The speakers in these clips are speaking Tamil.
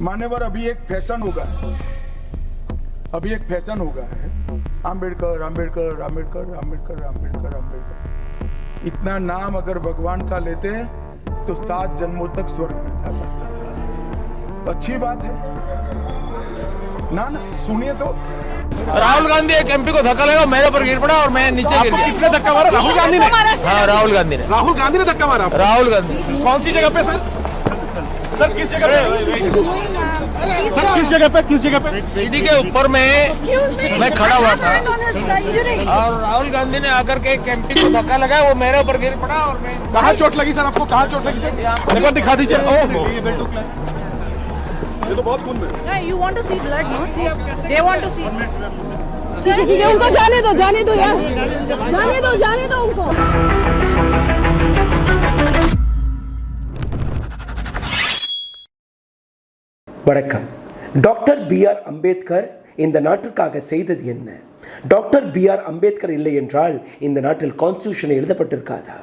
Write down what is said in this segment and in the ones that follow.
मान्यवर, अभी एक फैशन होगा है आम्बेडकर आम्बेडकर आम्बेडकर आम्बेडकर आम्बेडकर आम्बेडकर। इतना नाम अगर भगवान का लेते हैं तो 7 जन्मों तक स्वर्ग मिल जाता। अच्छी बात है ना? सुनिए तो। राहुल गांधी एक एमपी को धक्का लगा, मेरे ऊपर गिर पड़ा और मैं नीचे गिर गया। किसने धक्का मारा? राहुल गांधी ने? हाँ, राहुल गांधी ने। राहुल गांधी ने धक्का मारा? राहुल गांधी। कौन सी जगह पे सर? सर किस जगह पे? सर किस जगह पे? किस जगह पे? सीढ़ी के ऊपर में मैं खड़ा हुआ था और राहुल गांधी ने आकर के एक एमपी को धक्का लगाया, वो मेरे ऊपर गिर पड़ा और मैं। कहाँ चोट लगी सर आपको? कहाँ चोट लगी सर? एक बार दिखा दीजिए। ये तो बहुत खून में। Yeah, you want to see blood, no? See, they want to see. उनको जाने दो यार, जाने दो उनको। வணக்கம். Doctor B.R. அம்பேத்கர் இந்த நாட்டுக்காக செய்தது என்ன? Doctor B.R. அம்பேத்கர் இல்லை என்றால் இந்த நாட்டில் கான்ஸ்டியூஷன் எழுதப்பட்டிருக்காதா?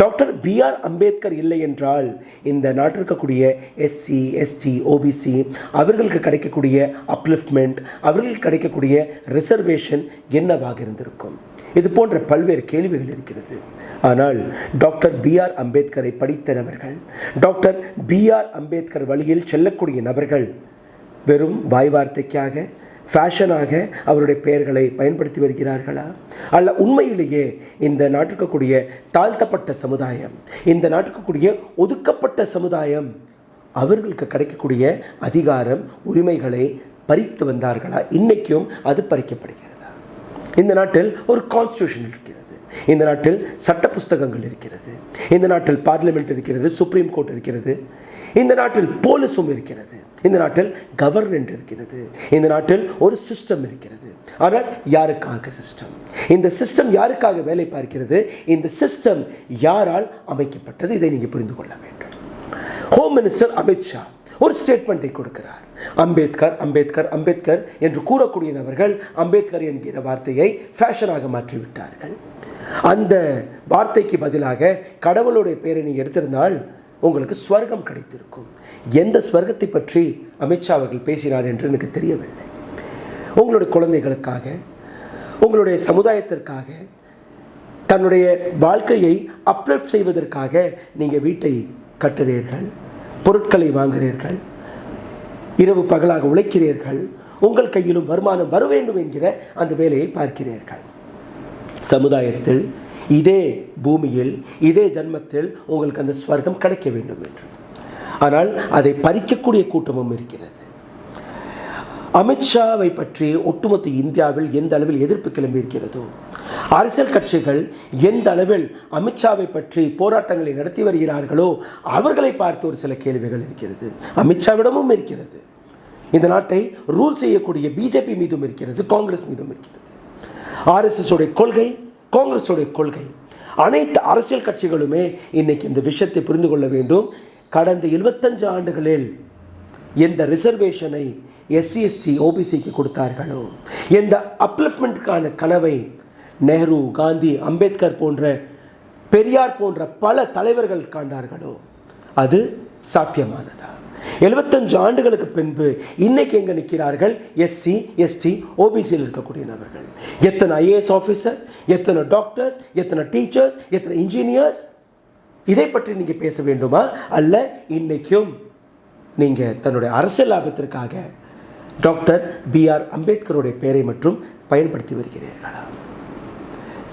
Doctor B.R. அம்பேத்கர் இல்லை என்றால் இந்த நாட்டில் இருக்கக்கூடிய SC, ST, OBC அவர்களுக்கு கிடைக்கக்கூடிய அப்லிஃப்ட்மெண்ட், அவர்களுக்கு கிடைக்கக்கூடிய ரிசர்வேஷன் என்னவாக இருந்திருக்கும்? இது போன்ற பல்வேறு கேள்விகள் இருக்கிறது. ஆனால் டாக்டர் B.R. அம்பேத்கரை படித்த நபர்கள், டாக்டர் B.R. அம்பேத்கர் வழியில் செல்லக்கூடிய நபர்கள் வெறும் வாய் வார்த்தைக்காக, ஃபேஷனாக அவருடைய பெயர்களை பயன்படுத்தி வருகிறார்களா? அல்ல உண்மையிலேயே இந்த நாட்டுக்கக்கூடிய தாழ்த்தப்பட்ட சமுதாயம், இந்த நாட்டுக்கக்கூடிய ஒதுக்கப்பட்ட சமுதாயம் அவர்களுக்கு கிடைக்கக்கூடிய அதிகாரம், உரிமைகளை பறித்து வந்தார்களா? இன்றைக்கும் அது பறிக்கப்படுகிறதா? இந்த நாட்டில் ஒரு கான்ஸ்டியூஷன் இருக்கிறது, இந்த நாட்டில் சட்ட புஸ்தகங்கள் இருக்கிறது, இந்த நாட்டில் பார்லிமெண்ட் இருக்கிறது, சுப்ரீம் கோர்ட் இருக்கிறது, இந்த நாட்டில் போலீஸும் இருக்கிறது, இந்த நாட்டில் கவர்மெண்ட் இருக்கிறது, இந்த நாட்டில் ஒரு சிஸ்டம் இருக்கிறது. ஆனால் யாருக்காக சிஸ்டம்? இந்த சிஸ்டம் யாருக்காக வேலை பார்க்கிறது? இந்த சிஸ்டம் யாரால் அமைக்கப்பட்டது? இதை நீங்கள் புரிந்து கொள்ள வேண்டும். ஹோம் மினிஸ்டர் அமித்ஷா ஒரு ஸ்டேட்மெண்ட்டை கொடுக்கிறார். அம்பேத்கர் அம்பேத்கர் அம்பேத்கர் என்று கூறக்கூடிய நபர்கள் அம்பேத்கர் என்கிற வார்த்தையை ஃபேஷனாக மாற்றிவிட்டார்கள். அந்த வார்த்தைக்கு பதிலாக கடவுளுடைய பெயரை நீங்கள் எடுத்திருந்தால் உங்களுக்கு ஸ்வர்க்கம் கிடைத்திருக்கும். எந்த ஸ்வர்க்கத்தை பற்றி அமித்ஷா அவர்கள் பேசினார் என்று எனக்கு தெரியவில்லை. உங்களுடைய குழந்தைகளுக்காக, உங்களுடைய சமுதாயத்திற்காக, தன்னுடைய வாழ்க்கையை அப்லிஃப்ட் செய்வதற்காக நீங்கள் வீட்டை கட்டுகிறீர்கள், பொருட்களை வாங்குகிறீர்கள், இரவு பகலாக உழைக்கிறீர்கள், உங்கள் கையிலும் வருமானம் வர வேண்டும் என்கிற அந்த வேலையை பார்க்கிறீர்கள். சமுதாயத்தில் இதே பூமியில் இதே ஜன்மத்தில் உங்களுக்கு அந்த ஸ்வர்க்கம் கிடைக்க வேண்டும் என்று. ஆனால் அதை பறிக்கக்கூடிய கூட்டமும் இருக்கிறது. அமித்ஷாவை பற்றி ஒட்டுமொத்த இந்தியாவில் எந்த அளவில் எதிர்ப்பு கிளம்பி இருக்கிறதோ, அரசியல் கட்சிகள் எந்த அளவில் அமித்ஷாவை பற்றி போராட்டங்களை நடத்தி வருகிறார்களோ அவர்களை பார்த்து ஒரு சில கேள்விகள் இருக்கிறது. அமித்ஷாவிடமும் இருக்கிறது. இந்த நாட்டை ரூல் செய்யக்கூடிய பிஜேபி மீதும் இருக்கிறது, காங்கிரஸ் மீதும் இருக்கிறது. RSS உடைய கொள்கை, காங்கிரஸுடைய கொள்கை, அனைத்து அரசியல் கட்சிகளுமே இன்னைக்கு இந்த விஷயத்தை புரிந்து கொள்ள வேண்டும். கடந்த 25 ஆண்டுகளில் எந்த ரிசர்வேஷனை SC, ST, OBCக்கு கொடுத்தார்களோ, எந்த அப்லிஃப்ட்மெண்ட்டுக்கான கனவை நேரு, காந்தி, அம்பேத்கர் போன்ற, பெரியார் போன்ற பல தலைவர்கள் காண்டார்களோ அது சாத்தியமானதா? 75 ஆண்டுகளுக்கு பின்பு இன்னைக்கு எங்கே நிற்கிறார்கள்? SC, ST, OBCயில் இருக்கக்கூடிய நபர்கள். எத்தனை IAS ஆஃபீஸர், எத்தனை டாக்டர்ஸ், எத்தனை டீச்சர்ஸ், எத்தனை இன்ஜினியர்ஸ்? இதை பற்றி நீங்கள் பேச வேண்டுமா? அல்ல இன்னைக்கும் நீங்கள் தன்னுடைய அரசியல் லாபத்திற்காக டாக்டர் B.R. அம்பேத்கருடைய பெயரை மட்டும் பயன்படுத்தி வருகிறீர்களா?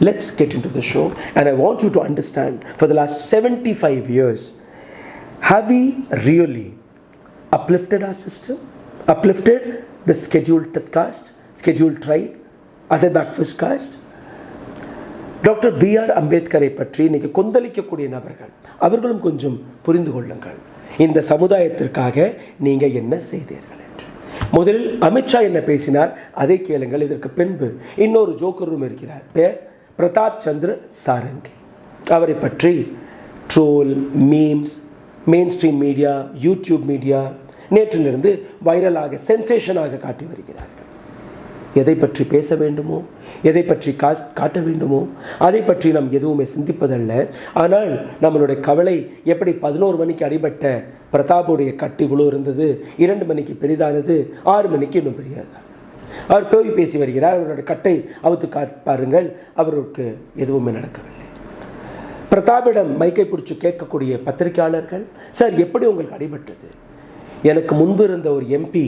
Let's get into the show and I want you to understand, for the last 75 years have we really uplifted our system, uplifted the scheduled caste, scheduled tribe, other backward caste? Doctor B.R. அம்பேத்கரை பற்றி இன்றைக்கி கொந்தளிக்கக்கூடிய நபர்கள் அவர்களும் கொஞ்சம் புரிந்து கொள்ளுங்கள். இந்த சமுதாயத்திற்காக நீங்கள் என்ன செய்தீர்கள் என்று. முதலில் அமித்ஷா என்ன பேசினார் அதை கேளுங்கள். இதற்கு பின்பு இன்னொரு ஜோக்கரும் இருக்கிறார், பேர் பிரதாப் சந்திர சாரங்கி. அவரை பற்றி troll, memes, mainstream media, YouTube media நேற்றிலிருந்து வைரலாக, சென்சேஷனாக காட்டி வருகிறார்கள். எதை பற்றி பேச வேண்டுமோ, எதை பற்றி காட்ட வேண்டுமோ அதை பற்றி நாம் எதுவுமே சிந்திப்பதல்ல. ஆனால் நம்மளுடைய கவலை எப்படி 11 மணிக்கு அடிபட்ட பிரதாபுடைய கட்டு இவ்வளோ இருந்தது, 2 மணிக்கு பெரிதானது, 6 மணிக்கு இன்னும் பெரிதானது. அவர் போய் பேசி வருகிறார், அவருடைய கட்டை அவுத்து பாருங்கள், அவருக்கு எதுவுமே நடக்கவில்லை. பிரதாபிடம் மைக்கை பிடிச்சி கேட்கக்கூடிய பத்திரிகையாளர்கள், சார் எப்படி உங்களுக்கு அடிபட்டது? எனக்கு முன்பு இருந்த ஒரு எம்பி,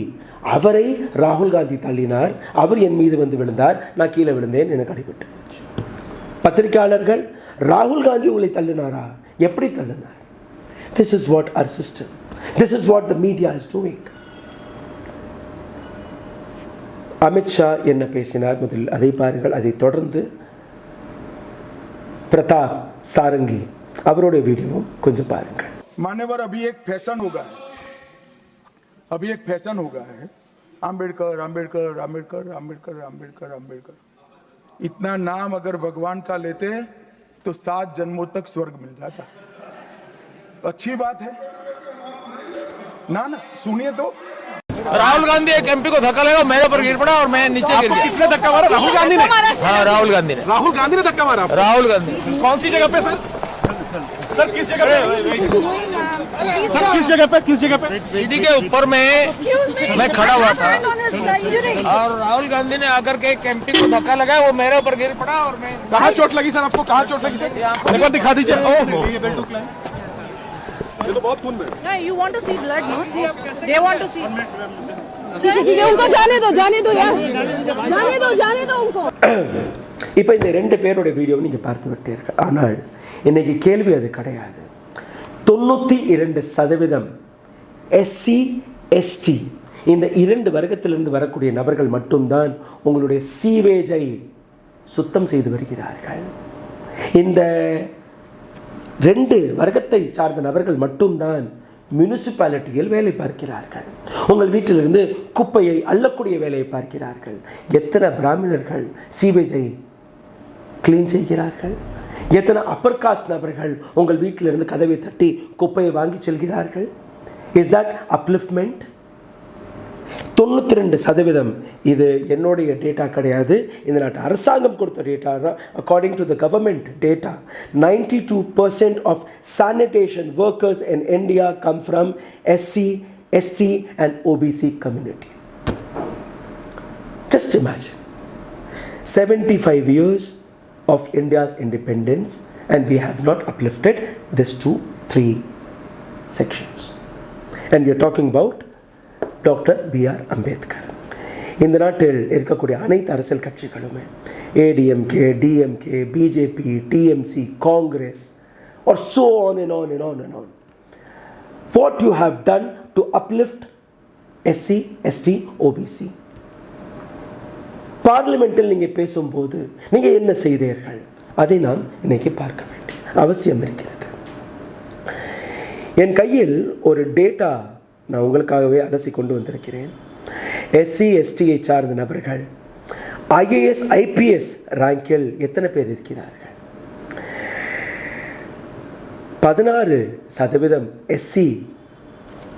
அவரை ராகுல் காந்தி தள்ளினார், அவர் என் மீது வந்து விழுந்தார், நான் கீழே விழுந்தேன், எனக்கு அடிபட்டு போச்சு. பத்திரிகையாளர்கள், ராகுல் காந்தி உங்களை தள்ளினாரா? எப்படி தள்ளினார்? This is what our system, this is what the media is doing. Amit Shah என்ன பேசினார் முதலில் அதை பாருங்கள். அதை தொடர்ந்து பிரதாப் சாரங்கி அவருடைய வீடியோவும் கொஞ்சம் பாருங்கள். मान्यवर, अभी एक फैशन हो गया है, अभी एक फैशन हो गया है, आम्बेडकर आम्बेडकर आम्बेडकर आम्बेडकर आम्बेडकर आम्बेडकर। इतना नाम अगर भगवान का लेते तो 7 जन्मों तक स्वर्ग मिल जाता। अच्छी बात है ना? सुनिए तो, राहुल गांधी एक एमपी को धक्का लगा, मेरे ऊपर गिर पड़ा और मैं नीचे गिर गया। किसने धक्का मारा? राहुल गांधी ने? हाँ, राहुल गांधी ने। राहुल गांधी ने धक्का मारा? राहुल गांधी। कौन सी जगह पे सर? सर किस जगह पे? सर किस जगह पे? किस जगह पे? सीढ़ी के ऊपर में Excuse me. मैं खड़ा हुआ था Hand on his injury. और राहुल गांधी ने आकर के एक एमपी को धक्का लगाया, वो मेरे ऊपर गिर पड़ा और मैं। कहाँ चोट लगी सर आपको? कहाँ चोट लगी सर? एक बार दिखा दीजिए। ओह, ये तो बहुत खून में। No, you want to see blood, no? See, they want to see. Sir, उनको जाने दो यार, जाने दो उनको. இப்போ இந்த 2 பேரோட வீடியோவை நீங்கள் பார்த்து விட்டீர்கள். ஆனால் இன்றைக்கி கேள்வி அது கிடையாது. 92% எஸ்சி எஸ்டி இந்த 2 வர்க்கத்திலிருந்து வரக்கூடிய நபர்கள் மட்டும்தான் உங்களுடைய சீவேஜை சுத்தம் செய்து வருகிறார்கள். இந்த 2 வர்க்கத்தை சார்ந்த நபர்கள் மட்டும்தான் முனிசிபாலிட்டியில் வேலை பார்க்கிறார்கள். உங்கள் வீட்டிலிருந்து குப்பையை அள்ளக்கூடிய வேலையை பார்க்கிறார்கள். எத்தனை பிராமணர்கள் சீவேஜை கிளீன் செய்கிறார்கள்? எத்தனை அப்பர் காஸ்ட் நபர்கள் உங்கள் வீட்டிலிருந்து கதவை தட்டி குப்பையை வாங்கி செல்கிறார்கள்? Is that upliftment? 92% இது என்னுடைய டேட்டா கிடையாது, இந்த நாட்டு அரசாங்கம் கொடுத்த data. According to the government data, 92% of sanitation workers in India come from SC ST and OBC community. Just imagine 75 years of India's independence and we have not uplifted this 2-3 sections. And we are talking about doctor BR Ambedkar. இந்த நாட்டில் இருக்கக்கூடிய அனைத்து அரசியல் கட்சிகளுமே ADMK, DMK, BJP, TMC, Congress or so on and on and on and on. What you have done to uplift SC, ST, OBC? பார்லிமெண்ட்டில் நீங்கள் பேசும்போது நீங்கள் என்ன செய்தீர்கள்? அதை நாம் இன்னைக்கு பார்க்க வேண்டிய அவசியம் இருக்கிறது. என் கையில் ஒரு டேட்டா நான் உங்களுக்காகவே அலசி கொண்டு வந்திருக்கிறேன். எஸ்சி எஸ்டியை சார்ந்த நபர்கள் ஐஏஎஸ் ஐபிஎஸ் ரேங்கில் எத்தனை பேர் இருக்கிறார்கள்? 16% எஸ்சி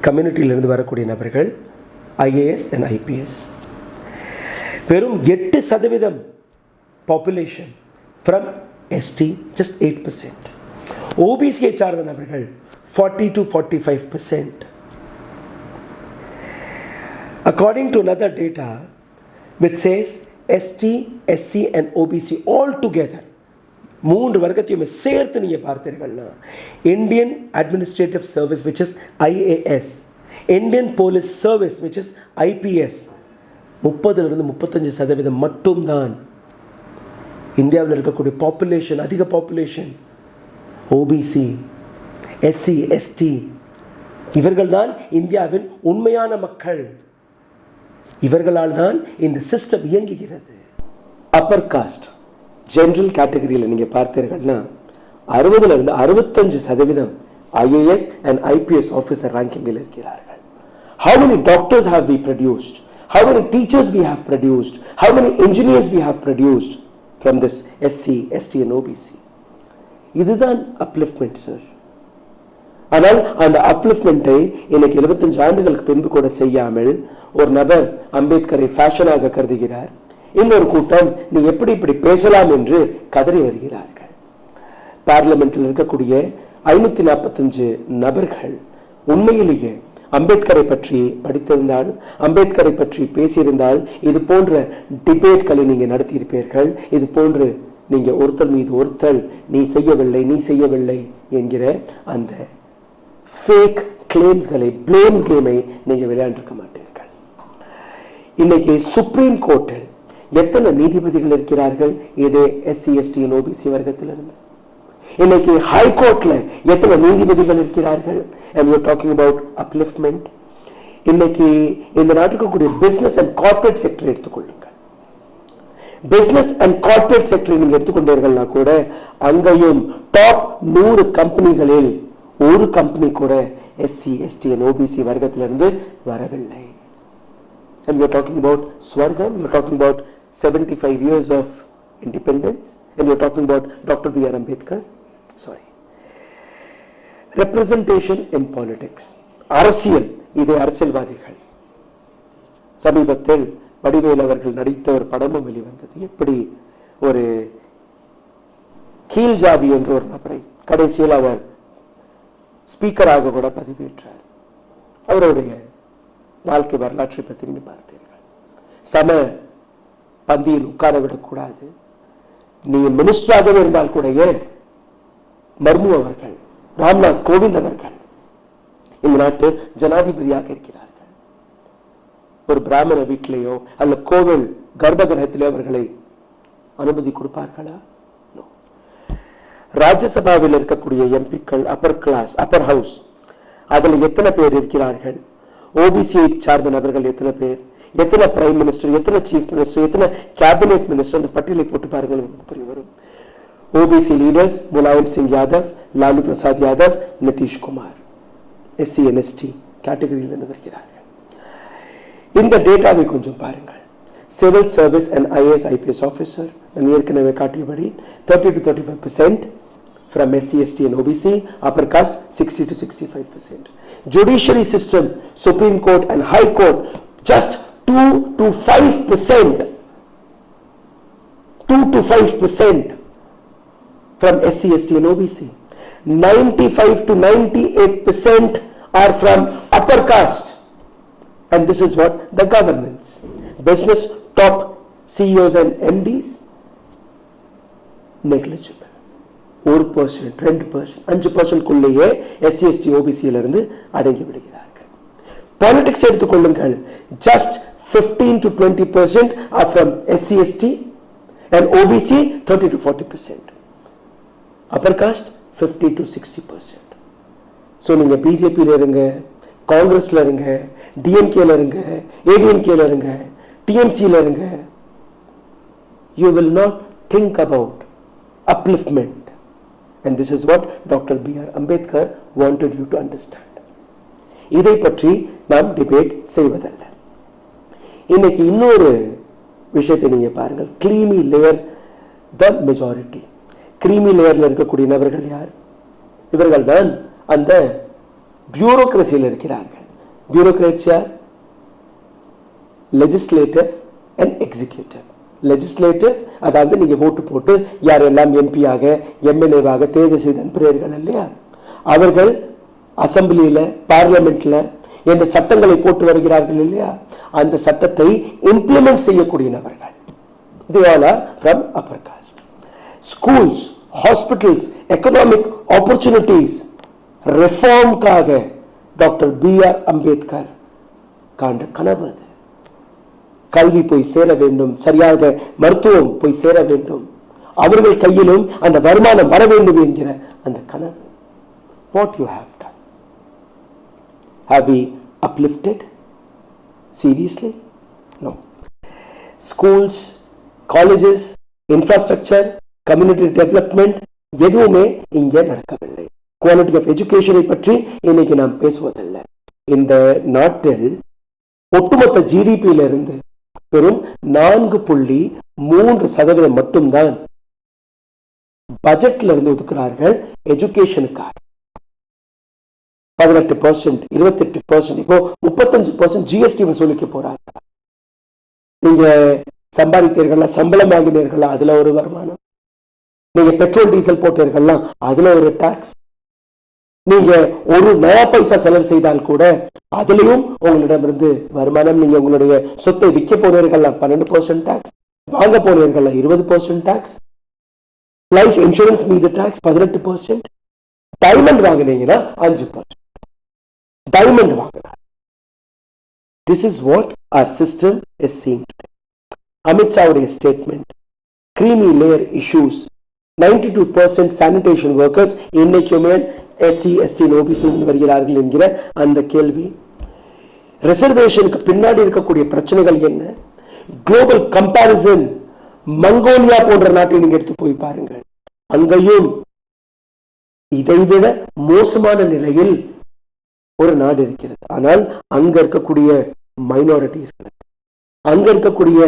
கம்யூனிட்டியிலிருந்து வரக்கூடிய நபர்கள் ஐஏஎஸ் அண்ட் ஐபிஎஸ். வெறும் 8% பாப்புலேஷன் ஃப்ரம் எஸ்டி, ஜஸ்ட் 8%. ஓபிசியை சார்ந்த நபர்கள் 40 to 45%. According to another data which says ST, SC and OBC all together, 3 வர்க்கத்தையுமே சேர்த்து நீங்கள் பார்த்தீர்கள்னா Indian Administrative Service which is IAS, Indian Police Service which is IPS, 30-35% மட்டும்தான் இந்தியாவில் இருக்கக்கூடிய பாப்புலேஷன், அதிக பாப்புலேஷன் ஓபிசி, எஸ்சி, எஸ்டி. இவர்கள்தான் இந்தியாவின் உண்மையான மக்கள். இவர்களால் தான் இந்த சிஸ்டம் இயங்குகிறது. அப்பர் காஸ்ட் ஜென்ரல் கேட்டகரியில் நீங்கள் பார்த்தீர்கள்னா 60-65% IAS and IPS ஆஃபீஸர் ரேங்கிங்கில் இருக்கிறார்கள். How many doctors have we produced? How many teachers we have produced? How many engineers we have produced from this SC, ST and OBC? இதுதான் அப்லிஃப்ட்மெண்ட் சார். ஆனால் அந்த அப்லிஃப்ட்மெண்ட்டை இன்னைக்கு 25 ஆண்டுகளுக்கு பின்பு கூட செய்யாமல் ஒரு நபர் அம்பேத்கரை ஃபேஷனாக கருதுகிறார். இன்னொரு கூட்டம் நீ எப்படி இப்படி பேசலாம் என்று கதறி வருகிறார்கள். பார்லிமெண்டில் இருக்கக்கூடிய 545 நபர்கள் உண்மையிலேயே அம்பேத்கரை பற்றி படித்திருந்தால், அம்பேத்கரை பற்றி பேசியிருந்தால், இது போன்ற டிபேட்களை நீங்க நடத்தியிருப்பீர்கள். இது போன்று நீங்க ஒருத்தர் மீது ஒருத்தர் நீ செய்யவில்லை என்கிற அந்த ஃபேக் கிளைம்ஸ்களை, பிளேம் கேமை நீங்க விளையாண்டிருக்க மாட்டீர்கள். இன்னைக்கு சுப்ரீம் கோர்ட்டில் எத்தனை நீதிபதிகள் இருக்கிறார்கள்? இதே SC ST OBC வர்க்கத்திலிருந்து. இன்னைக்கு ஹைகோர்ட்ல எத்தனை நீதிபதிகள் இருக்கிறார்கள்? and we are talking about upliftment. இன்னைக்கு இந்த நாட்டுக்கு கூடிய பிசினஸ் அண்ட் கார்ப்பரேட் செக்டர் எடுத்துக்கொள்ளுங்கள். பிசினஸ் அண்ட் கார்ப்பரேட் செக்டர் நீங்க எடுத்துக்கொண்டீர்கள்னா கூட அங்கேயும் டாப் 100 கம்பெனிகளில் ஒரு கம்பெனி கூட SC ST OBC வர்க்கத்திலிருந்து வரவில்லை. and we are talking about Swargam, we are talking about 75 years of independence, and we are talking about Dr. B.R. Ambedkar. Sorry. Representation in politics. அரசியல், இது அரசியல்வாதிகள். சமீபத்தில் வடிவேல் அவர்கள் நடித்த ஒரு படமும் வெளிவந்தது. எப்படி ஒரு கீழ் ஜாதி என்ற ஒரு நபரை கடைசியில் அவர் ஸ்பீக்கராக கூட பதவியேற்றார். அவருடைய வாழ்க்கை வரலாற்றை பற்றி நீங்க பார்த்தீர்கள். சம பந்தியில் உட்கார விடக்கூடாது. நீங்க மினிஸ்டராகவே இருந்தால் கூட மர்மு அவர்கள், ராம்நாத் கோவிந்த் அவர்கள் இந்த நாட்டு ஜனாதிபதியாக இருக்கிறார்கள். ஒரு பிராமண வீட்டிலேயோ அல்ல கோவில் கர்ப்ப கிரகத்திலே அவர்களை அனுமதி கொடுப்பார்களா? ராஜ்யசபாவில் இருக்கக்கூடிய எம்பிக்கள் அப்பர் கிளாஸ், அப்பர் ஹவுஸ், அதுல எத்தனை பேர் இருக்கிறார்கள்? ஓபிசியை சார்ந்த நபர்கள் எத்தனை பேர்? எத்தனை பிரைம் மினிஸ்டர், எத்தனை சீஃப் மினிஸ்டர், எத்தனை கேபினெட் மினிஸ்டர்? அந்த பட்டியலை போட்டு பாருங்கள், புரிய வரும். OBC leaders Mulayam Singh Yadav, Lalu Prasad Yadav, Nitish Kumar SC NST கேட்டகரியில் இருந்து வருகிறார்கள். இந்த டேட்டாவை கொஞ்சம் பாருங்கள். Civil service and IAS IPS officer நான் ஏற்கனவே காட்டியபடி 30 to 35% from SC ST and OBC, upper caste 60 to 65%. Judiciary system, Supreme Court and High Court, just 2 to 5%. 2 to 5% from SC ST and OBC. 95 to 98% are from upper caste. And this is what the governance. Business top CEOs and MDs, negligible. 1%, 2%, 5% குள்ளேயே SC ST OBC இருந்து அடங்கி விடுகிறார்கள். பாலிடிக்ஸ் எடுத்துக்கொள்ளுங்கள். just 15 to 20% are from SC ST and OBC 30 to 40%. upper caste 50 to 60%. so நீங்க பிஜேபியில இருங்க, காங்கிரஸ்ல இருங்க, டிஎம்கேல இருங்க, ஏடிஎம்கேல இருங்க, டிஎம்சில இருங்க, you will not think about upliftment. and this is what Dr. B.R. Ambedkar wanted you to understand. இதை பற்றி நாம் டிபேட் செய்வதல்ல. இன்னைக்கு இன்னொரு விஷயத்தை நீங்க பாருங்கள். creamy layer, the majority. creamy லேயர்ல இருக்கக்கூடிய நபர்கள் யார்? இவர்கள் தான் அந்த பியூரோக்ரசியில் இருக்கிறார்கள். பியூரோக்ராட்ஸ் யார்? Legislative and executive. லெஜிஸ்லேட்டிவ் அதாவது நீங்க ஓட்டு போட்டு யாரெல்லாம் எம்பியாக எம்எல்ஏவாக தேர்வு செய்து அனுப்புகிறீர்கள் இல்லையா, அவர்கள் அசம்பிளியில பார்லிமெண்ட்ல எந்த சட்டங்களை போட்டு வருகிறார்கள் இல்லையா, அந்த சட்டத்தை இம்ப்ளிமெண்ட் செய்யக்கூடிய நபர்கள். They all are from upper caste. Schools, hospitals, economic opportunities, reform காக டாக்டர் B.R. அம்பேத்கர் காண்ட கனவு அது. கல்வி போய் சேர வேண்டும், சரியாக மருத்துவம் போய் சேர வேண்டும், அவர்கள் கையிலும் அந்த வருமானம் வர வேண்டும் என்கிற அந்த கனவு. What you have done? Have we uplifted? Seriously? No. Schools, colleges, infrastructure, community development எதுவுமே இங்கே நடக்கவில்லை. குவாலிட்டி ஆஃப் எஜுகேஷனை பற்றி இன்னைக்கு நாம் பேசுவதில்லை. இந்த நாட்டில் ஒட்டுமொத்த ஜிடிபியில இருந்து வெறும் 4.3% மட்டும்தான் பட்ஜெட்ல இருந்து ஒதுக்குறார்கள் எஜுகேஷனுக்காக. 18%, 28%, இப்போ 35% ஜிஎஸ்டி வசூலிக்க போறாங்க. நீங்க சம்பாதித்தீர்களா, சம்பளம் வாங்கினீர்களா, அதுல ஒரு வருமானம். நீங்க பெட்ரோல் டீசல் போட்டீர்களா, அதுல ஒரு டாக்ஸ். நீங்க ஒரு நயா பைசா செலவு செய்தால் கூட அதுலயும் உங்களிடமிருந்து வருமானம். நீங்க உங்களுடைய சொத்தை விற்க போனீர்களா 12% டாக்ஸ், வாங்க போனீர்களா 20% டாக்ஸ், லைஃப் இன்சூரன்ஸ் மீது டாக்ஸ் 18%, டைமண்ட் வாங்கினீங்கன்னா 5%. டைமண்ட் வாங்கினா. This is what our system is seeing today. Amit Shah's statement, creamy layer issues, 92% sanitation workers இன்னைக்குமே SC, ST, OBC வருகிறார்கள் என்கிற அந்த கேள்வி. ரிசர்வேஷனுக்கு பின்னாடி இருக்கக்கூடிய பிரச்சனைகள் என்ன? குளோபல் கம்பாரிசன், மங்கோலியா போன்ற நாட்டை நீங்க எடுத்து போய் பாருங்கள், அங்கேயும் இதைவிட மோசமான நிலையில் ஒரு நாடு இருக்கிறது. ஆனால் அங்க இருக்கக்கூடிய மைனாரிட்டிஸ்களுக்கு, அங்க இருக்கக்கூடிய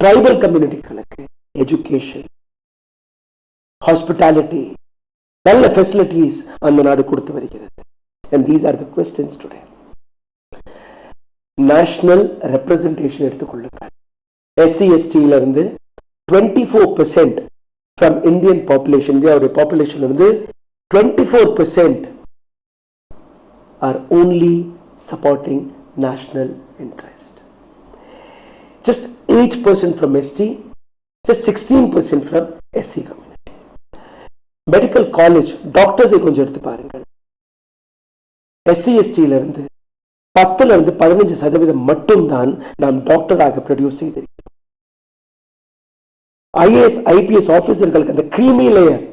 ட்ரைபல் கம்யூனிட்டிகளுக்கு எஜுகேஷன், ஹாஸ்பிட்டாலிட்டி, நல்ல ஃபெசிலிட்டிஸ் அந்த நாடு கொடுத்து வருகிறது. And these are the questions today. National representation எடுத்துக்கொள்ளுங்கள். SC, ST இருந்து 24% from Indian population, இந்தியாவுடைய பாப்புலேஷன் இருந்து 24% are only supporting national interest. Just 8% from ST, just 16% from SC community. Medical college டாக்டர்ஸை கொஞ்சம் எடுத்து பாருங்கள். SC, ST இருந்து 10% 15% மட்டும்தான் நாம் டாக்டராக ப்ரொடியூஸ் செய்திருக்கிறோம். IAS, IPS ஆபீசர்களுக்கு அந்த கிரீமி லேயர்,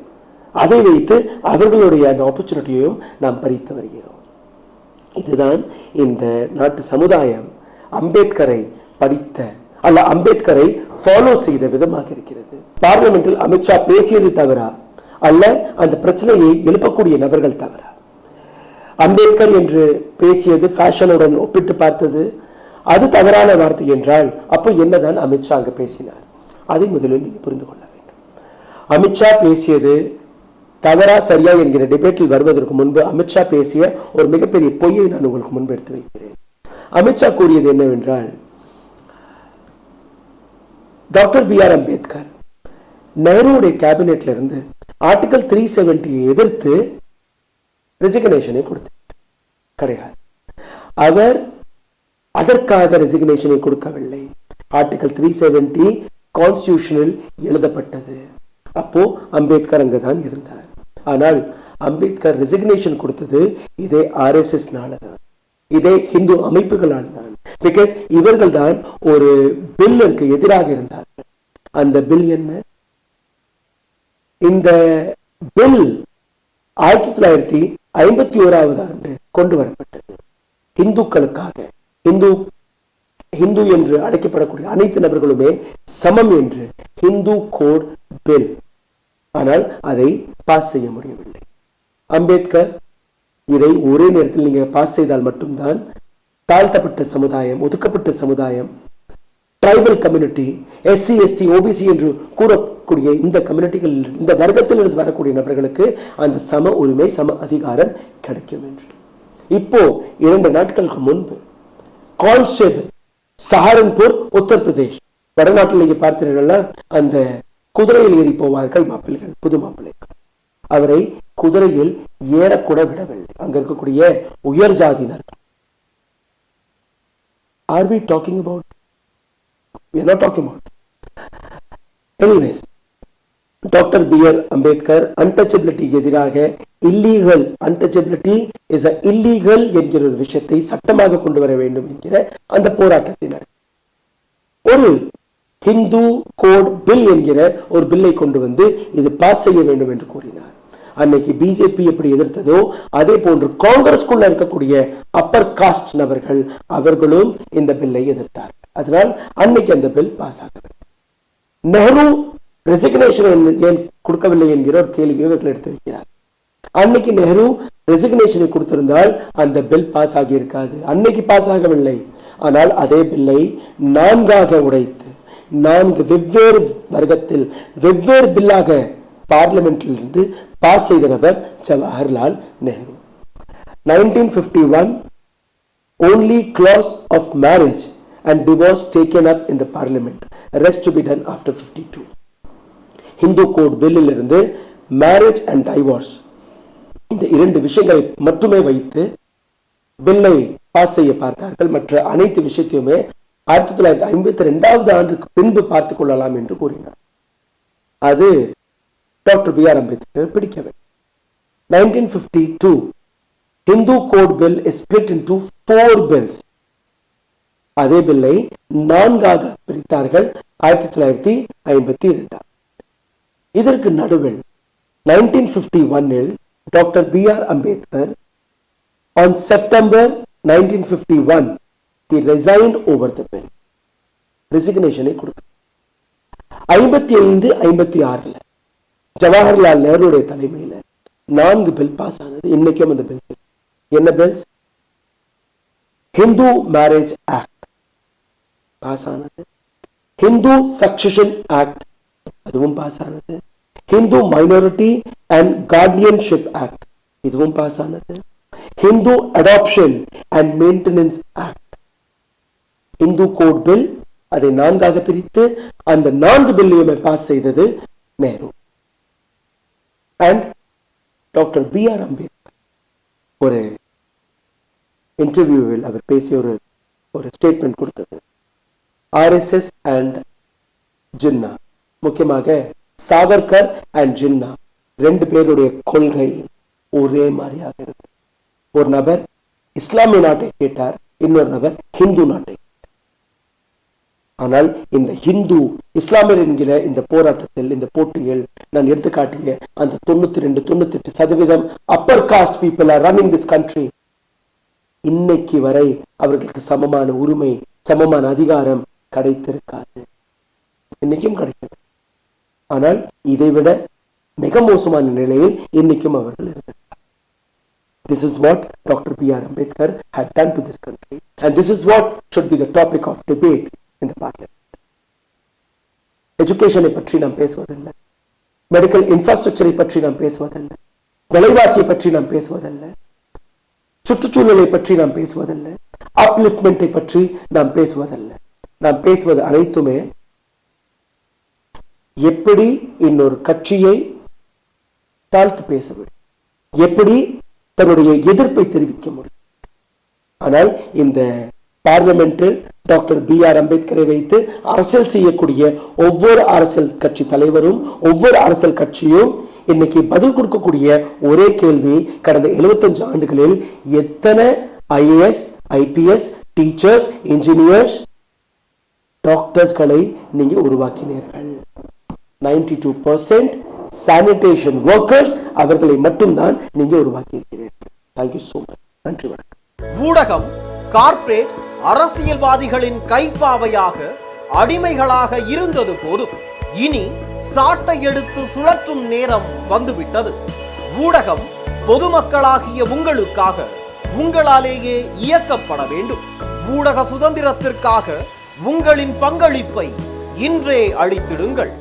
அதை வைத்து அவர்களுடைய அந்த ஆப்பர்ச்சுனிட்டியையும் நாம் பறித்து வருகிறோம். இதுதான் இந்த நாட்டு சமுதாயம் அம்பேத்கரை படித்த அல்ல அம்பேத்கரை ஃபாலோ செய்த விதமாக இருக்கிறது. பார்லிமெண்டில் அமித்ஷா பேசியது தவிர அல்ல அந்த பிரச்சனையை எழுப்பக்கூடிய நபர்கள் தவிர. அம்பேத்கர் என்று பேசியது ஃபேஷனுடன் ஒப்பிட்டு பார்த்தது, அது தவறான வார்த்தை என்றால் அப்போ என்னதான் அமித்ஷா அங்கு பேசினார்? அதை முதலில் நீங்க புரிந்து கொள்ள வேண்டும். அமித்ஷா பேசியது தவறா சரியா என்கிற டிபேட்டில் வருவதற்கு முன்பு அமித்ஷா பேசிய ஒரு மிகப்பெரிய பொய்யை நான் உங்களுக்கு முன்பு எடுத்து வைக்கிறேன். அமித்ஷா கூறியது என்னவென்றால், டாக்டர் BR அம்பேத்கர் நேருடைய கேபினெட்ல இருந்து ஆர்டிகல் 370 எதிர்த்து ரெசிக்னேஷனை கொடுத்தார். கிடையாது, அவர் அதற்காக ரெசிக்னேஷனை கொடுக்கவில்லை. ஆர்டிகல் 370 கான்ஸ்டிடியூஷனில் எழுதப்பட்டது. அப்போ அம்பேத்கர் அங்குதான் இருந்தார். ஆனால் அம்பேத்கர் ரெசிக்னேஷன் கொடுத்தது இதே RSS நாளதான், இதே ஹிந்து அமைப்புகளால் தான். பிகாஸ் இவர்கள் தான் ஒரு பில்லுக்கு எதிராக இருந்தார்கள். அந்த பில் என்ன? இந்த பில் 1951 ஆண்டு கொண்டு வரப்பட்டது. இந்துக்களுக்காக, ஹிந்து என்று அழைக்கப்படக்கூடிய அனைத்து நபர்களுமே சமம் என்று ஹிந்து கோட் பில். ஆனால் அதை பாஸ் செய்ய முடியவில்லை. அம்பேத்கர் இதை ஒரே நேரத்தில் நீங்க பாஸ் செய்தால் மட்டும்தான் தாழ்த்தப்பட்ட சமுதாயம், ஒதுக்கப்பட்ட சமுதாயம், tribal community, SC, ST, OBC என்று கூறக்கூடிய இந்த கம்யூனிட்டிகள், இந்த வர்க்கத்தில் இருந்து வரக்கூடிய நபர்களுக்கு அந்த சம உரிமை, சம அதிகாரம் கிடைக்கும் என்று. இப்போ 2 நாட்களுக்கு முன்பு கான்ஸ்டேபிள் சஹாரன்பூர், உத்தரப்பிரதேஷ், வடநாட்டில் நீங்க பார்த்தீர்கள்னா அந்த குதிரையில் ஏறி போவார்கள் மாப்பிள்ளைகள், புது மாப்பிள்ளைகள். அவரை குதிரையில் ஏறக்கூட விடவில்லை அங்க இருக்கக்கூடிய உயர் ஜாதியினர்கள். Are we talking about? We are not talking about. Anyways, Dr. BR Ambedkar untouchability எதிராக illegal, untouchability is a illegal என்கிற ஒரு விஷயத்தை சட்டமாக கொண்டு வர வேண்டும் என்கிற அந்த போராட்டத்தினர் ஒரு ஹிந்து கோட் பில் என்கிற ஒரு பில்லை கொண்டு வந்து இது பாஸ் செய்ய வேண்டும் என்று கூறினார். அன்னைக்கு பிஜேபி எப்படி எதிர்த்ததோ அதே போன்று காங்கிரஸ்குள்ள இருக்கக்கூடிய அப்பர் காஸ்ட் நபர்கள் அவர்களும் இந்த பில்லை எதிர்த்தார். அதனால் அன்னைக்கு அந்த பில் பாஸ் ஆகவில்லை. நெஹ்ரு ரெசிக்னேஷன் ஏன் கொடுக்கவில்லை என்கிற ஒரு கேள்வி இவர்கள் எடுத்து வைக்கிறார். அன்னைக்கு நெஹ்ரு ரெசிக்னேஷனை கொடுத்திருந்தால் அந்த பில் பாஸ் ஆகி இருக்காது. அன்னைக்கு பாஸ் ஆகவில்லை. ஆனால் அதே பில்லை 4ஆக உடைத்து 4 வெவ்வேறு வர்க்கத்தில் வெவ்வேறு பில்லாக பார்லிமெண்டில் இருந்து பாஸ் செய்த நபர் Jawaharlal Nehru. 1951 only clause of marriage and divorce taken up in the parliament. rest to be done after 52. Hindu Code பில்லில் இருந்து மேரேஜ் அண்ட் டைவோர்ஸ் இந்த 2 விஷயங்களை மட்டுமே வைத்து பில்லை பாஸ் செய்ய பார்த்தார்கள். மற்ற அனைத்து விஷயத்தையுமே 1952 ஆண்டுக்கு பின்பு பார்த்துக் கொள்ளலாம் என்று கூறினார். அது டாக்டர் B.R. அம்பேத்கர் பிடிக்கவில்லை. 1952 Hindu Code Bill is split into 4 bills. அதே பில்லை 4ஆக பிரித்தார்கள் 1952. இதற்கு நடுவில் 1951 doctor B.R. Ambedkar on September 1951 he resigned over the bill. ரெசிக்னேஷனை கொடுக்க 55-56 ஜவஹர்லால் நேருடைய தலைமையில் 4 பில் பாஸ் ஆனது. இன்னைக்கும் அந்த பில் என்ன bills? Hindu Marriage Act pass ஆனது, ஹிந்து சக்சஷன் ஆக்ட் அதுவும் பாஸ் ஆனது, Hindu Minority and Guardianship Act இதுவும் பாஸ் ஆனது, Hindu Adoption and Maintenance Act. Hindu Code Bill அதை 4ஆக பிரித்து அந்த 4 பில்லையுமே பாஸ் செய்தது Nehru. And doctor B.R. Ambedkar ஒரு இன்டர்வியூவில் அவர் பேசிய ஒரு ஸ்டேட்மெண்ட் கொடுத்தது. RSS அண்ட் ஜின்னா, முக்கியமாக சாவர்கர் அண்ட் ஜின்னா 2 பேருடைய கொள்கை ஒரே மாதிரியாக இருக்கு. ஒரு நபர் இஸ்லாமிய நாட்டை கேட்டார், இன்னொரு நபர் ஹிந்து நாட்டை. ஆனால் இந்த ஹிந்து இஸ்லாமியர் என்கிற இந்த போராட்டத்தில், இந்த போட்டியில் நான் எடுத்துக்காட்டிய அந்த 92-98% upper caste people are running this country. இன்னைக்கு வரை அவர்களுக்கு சமமான உரிமை, சமமான அதிகாரம் கிடைத்திருக்காது. இன்னைக்கும் கிடைக்கிறது. ஆனால் இதைவிட மிக மோசமான நிலையில் இன்னைக்கும் அவர்கள் இருக்கிறார். This is what Dr. B.R. Ambedkar had done to this country, and this is what should be the topic of debate in the parliament. எஜுகேஷனை பற்றி நாம் பேசுவதில்லை, மெடிக்கல் இன்ஃப்ராஸ்ட்ரக்சரை பற்றி நாம் பேசுவதில்லை, விலைவாசியை பற்றி நாம் பேசுவதில்லை, சுற்றுச்சூழலை பற்றி நாம் பேசுவதில்லை, அப்லிஃப்ட்மெண்டை பற்றி நாம் பேசுவதில்லை. நாம் பேசுவது அனைத்துமே எப்படி இன்னொரு கட்சியை தாழ்த்து பேச முடியும், எப்படி தன்னுடைய எதிர்ப்பை தெரிவிக்க முடியும். ஆனால் இந்த பார்லிமெண்டில் டாக்டர் B.R. அம்பேத்கரை வைத்து அரசியல் செய்யக்கூடிய ஒவ்வொரு அரசியல் கட்சி தலைவரும், ஒவ்வொரு அரசியல் கட்சியும் இன்னைக்கு பதில் கொடுக்கக்கூடிய ஒரே கேள்வி, கடந்த 75 ஆண்டுகளில் எத்தனை IAS, IPS, டீச்சர்ஸ், இன்ஜினியர்ஸ், டாக்டர்ஸ்களை நீங்க உருவாக்கினீர்கள்? 92% சானிடேஷன் ஒர்க்கர்ஸ், அவர்களை மட்டும்தான் நீங்க உருவாக்கி இருக்கிறீர்கள். Thank you so much. நன்றி, வணக்கம். ஊடகம் கார்ப்பரேட் அரசியல்வாதிகளின் கைப்பாவையாக அடிமைகளாக இருந்தது போதும், இனி சாட்டை எடுத்து சுழற்றும் நேரம் வந்துவிட்டது. ஊடகம் பொதுமக்களாகிய உங்களுக்காக, உங்களாலேயே இயக்கப்பட வேண்டும். ஊடக சுதந்திரத்திற்காக உங்களின் பங்களிப்பை இன்றே அளித்திடுங்கள்.